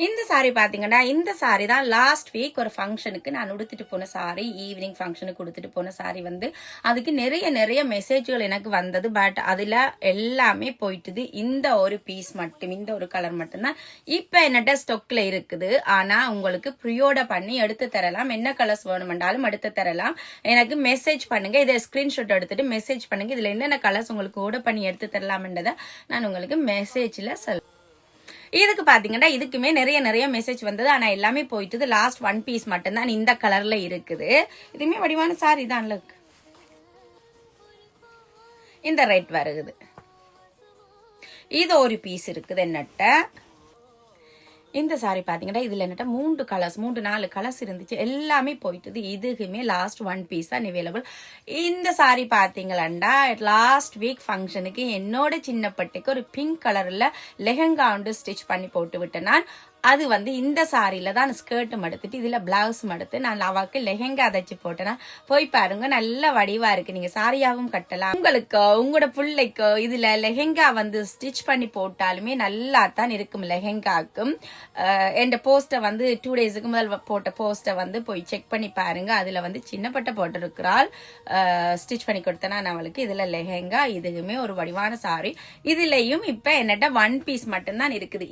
இந்த சாரி பாத்தீங்கன்னா இந்த சாரி தான் லாஸ்ட் வீக் ஒரு ஃபங்க்ஷனுக்கு நான் உடுத்துட்டு போன சாரி, ஈவினிங் ஃபங்க்ஷனுக்கு உடுத்துட்டு போன சாரி வந்து அதுக்கு நிறைய மெசேஜ்கள் எனக்கு வந்தது. பட் அதுல எல்லாமே போயிட்டுது. இந்த ஒரு பீஸ் மட்டும், இந்த ஒரு கலர் மட்டும்தான் இப்ப என்னட்ட ஸ்டொக்ல இருக்குது. ஆனா உங்களுக்கு ப்ரியோட பண்ணி எடுத்து தரலாம். என்ன கலர்ஸ் வேணுமென்றாலும் எடுத்து தரலாம். எனக்கு மெசேஜ் பண்ணுங்க. இதை ஸ்கிரீன்ஷாட் எடுத்துட்டு மெசேஜ் பண்ணுங்க. இதுல என்னென்ன கலர்ஸ் உங்களுக்கு ஆர்டர் பண்ணி எடுத்து தரலாம்ன்றதை நான் உங்களுக்கு மெசேஜ்ல சொல்றேன். இதுக்கு பாத்தீங்கன்னா இதுக்குமே நிறைய மெசேஜ் வந்தது. ஆனா எல்லாமே போயிட்டு லாஸ்ட் ஒன் பீஸ் மட்டும்தான் இந்த கலர்ல இருக்குது. இதுமே வடிவான சாரி தான். இந்த ரெட் வருது. இது ஒரு பீஸ் இருக்குது என்னட்ட. இந்த சாரி பாத்தீங்கன்னா இதுல என்னட்ட 3-4 கலர்ஸ் இருந்துச்சு. எல்லாமே போயிட்டுது. இதுக்குமே லாஸ்ட் ஒன் பீஸ் தான் அவைலபிள். இந்த சாரி பாத்தீங்களா லாஸ்ட் வீக் ஃபங்க்ஷனுக்கு என்னோட சின்ன பட்டுக்கு ஒரு பிங்க் கலர்ல லெஹங்கா வந்து ஸ்டிச் பண்ணி போட்டு விட்டேன் நான். அது வந்து இந்த சாரியில தான் ஸ்கர்ட்டும் எடுத்துட்டு இதுல பிளவுஸும் எடுத்து நான் அவாக்கு லெஹங்கா தைச்சு போட்டேன்னா போய் பாருங்க, நல்ல வடிவா இருக்கு. நீங்க சாரியாவும் கட்டலாம். உங்களுக்கு உங்களோட பிள்ளைக்கு இதுல லெஹங்கா வந்து ஸ்டிச் பண்ணி போட்டாலுமே நல்லா தான் இருக்கும். லெஹங்காக்கும் என் போஸ்டர் வந்து 2 டேஸுக்கு முதல் போட்ட போஸ்டர் வந்து போய் செக் பண்ணி பாருங்க. அதுல வந்து சின்னப்பட்ட போட்டிருக்கிறாள். ஸ்டிச் பண்ணி கொடுத்தேன்னா நான் அவளுக்கு. இதுல லெஹங்கா, இதுக்குமே ஒரு வடிவான சாரி. இதுலயும் இப்ப என்னட்ட ஒன் பீஸ் மட்டும்தான் இருக்குது.